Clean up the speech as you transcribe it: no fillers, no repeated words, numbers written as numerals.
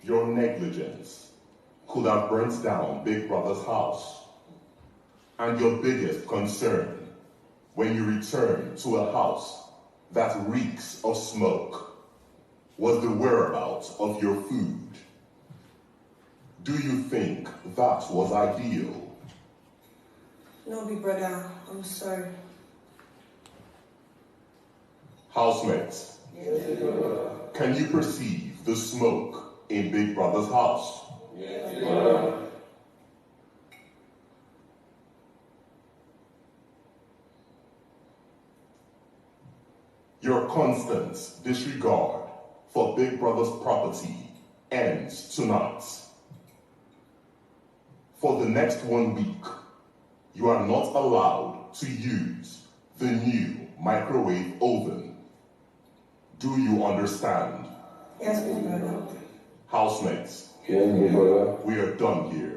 Your negligence could have burnt down Big Brother's house. And your biggest concern when you return to a house that reeks of smoke was the whereabouts of your food. Do you think that was ideal? No, Big Brother, I'm sorry. Housemates, Yes, Big Brother. can you perceive the smoke in Big Brother's house? Yes, Big Brother. Your constant disregard for Big Brother's property ends tonight. For the next 1 week, you are not allowed to use the new microwave oven. Do you understand? Yes, Big Brother. Housemates, Yes, Big Brother. we are done here.